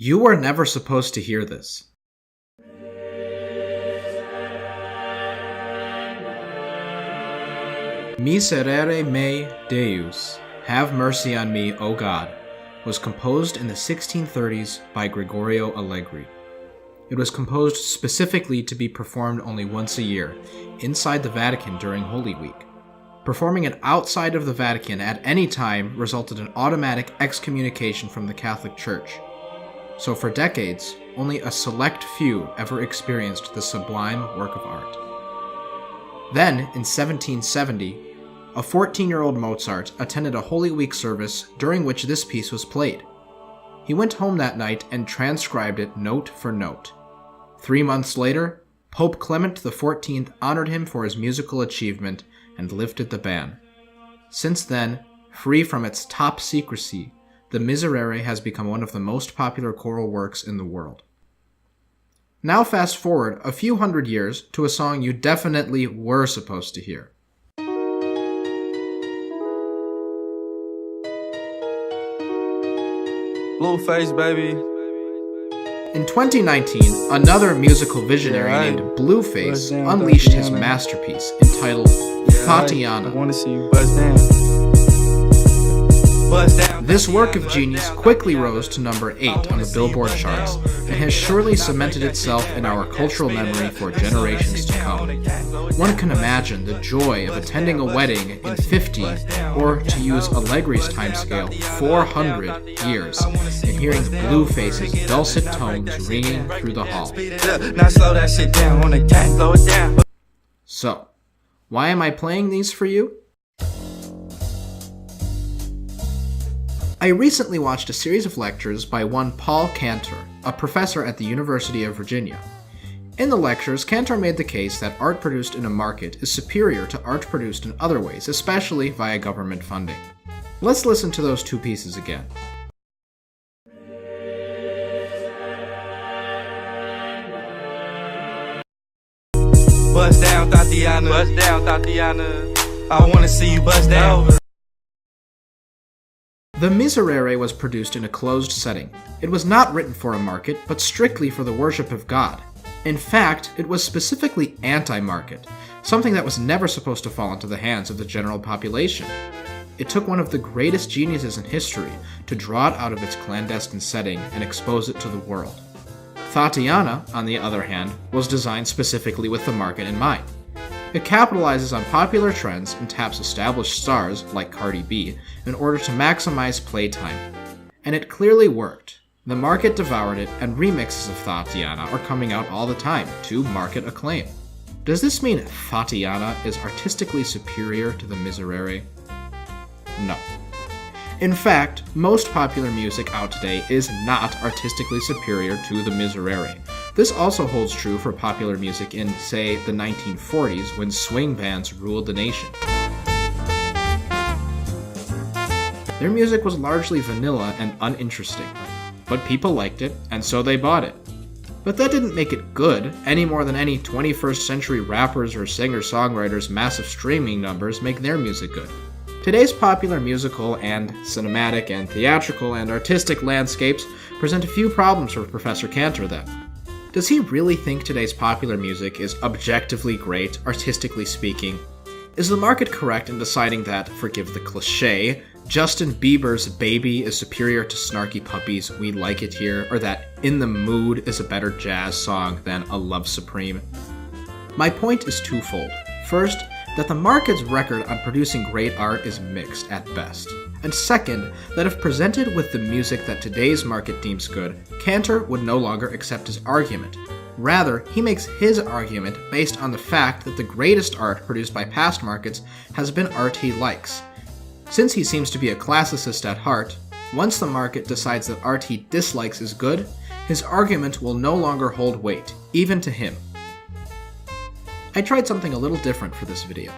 You were never supposed to hear this. Miserere me, Deus, Have Mercy on Me, O God, was composed in the 1630s by Gregorio Allegri. It was composed specifically to be performed only once a year, inside the Vatican during Holy Week. Performing it outside of the Vatican at any time resulted in automatic excommunication from the Catholic Church. So for decades, only a select few ever experienced the sublime work of art. Then, in 1770, a 14-year-old Mozart attended a Holy Week service during which this piece was played. He went home that night and transcribed it note for note. 3 months later, Pope Clement XIV honored him for his musical achievement and lifted the ban. Since then, free from its top secrecy, the Miserere has become one of the most popular choral works in the world. Now fast forward a few hundred years to a song you definitely were supposed to hear. Blueface, baby. In 2019, another musical visionary named Blueface unleashed his masterpiece entitled Thotiana. I wanna see you buzz down. This work of genius quickly rose to number 8 on the Billboard charts and has surely cemented itself in our cultural memory for generations to come. One can imagine the joy of attending a wedding in 50, or to use Allegri's timescale, 400 years, and hearing Blueface's dulcet tones ringing through the hall. So, why am I playing these for you? I recently watched a series of lectures by one Paul Cantor, a professor at the University of Virginia. In the lectures, Cantor made the case that art produced in a market is superior to art produced in other ways, especially via government funding. Let's listen to those two pieces again. Buzz down, Thotiana. Buzz down, Thotiana. I wanna see you buzz down. The Miserere was produced in a closed setting. It was not written for a market, but strictly for the worship of God. In fact, it was specifically anti-market, something that was never supposed to fall into the hands of the general population. It took one of the greatest geniuses in history to draw it out of its clandestine setting and expose it to the world. Thotiana, on the other hand, was designed specifically with the market in mind. It capitalizes on popular trends and taps established stars, like Cardi B, in order to maximize playtime. And it clearly worked. The market devoured it, and remixes of Thotiana are coming out all the time, to market acclaim. Does this mean Thotiana is artistically superior to the Miserere? No. In fact, most popular music out today is not artistically superior to the Miserere. This also holds true for popular music in, say, the 1940s when swing bands ruled the nation. Their music was largely vanilla and uninteresting, but people liked it, and so they bought it. But that didn't make it good, any more than any 21st century rappers or singer-songwriters' massive streaming numbers make their music good. Today's popular musical and cinematic and theatrical and artistic landscapes present a few problems for Professor Cantor then. Does he really think today's popular music is objectively great, artistically speaking? Is the market correct in deciding that, forgive the cliché, Justin Bieber's Baby is superior to Snarky Puppy's We Like It Here, or that In the Mood is a better jazz song than A Love Supreme? My point is twofold. First, that the market's record on producing great art is mixed at best. And second, that if presented with the music that today's market deems good, Cantor would no longer accept his argument. Rather, he makes his argument based on the fact that the greatest art produced by past markets has been art he likes. Since he seems to be a classicist at heart, once the market decides that art he dislikes is good, his argument will no longer hold weight, even to him. I tried something a little different for this video.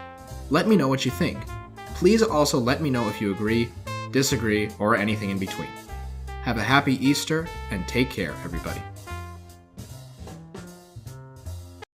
Let me know what you think. Please also let me know if you agree, disagree, or anything in between. Have a happy Easter, and take care, everybody.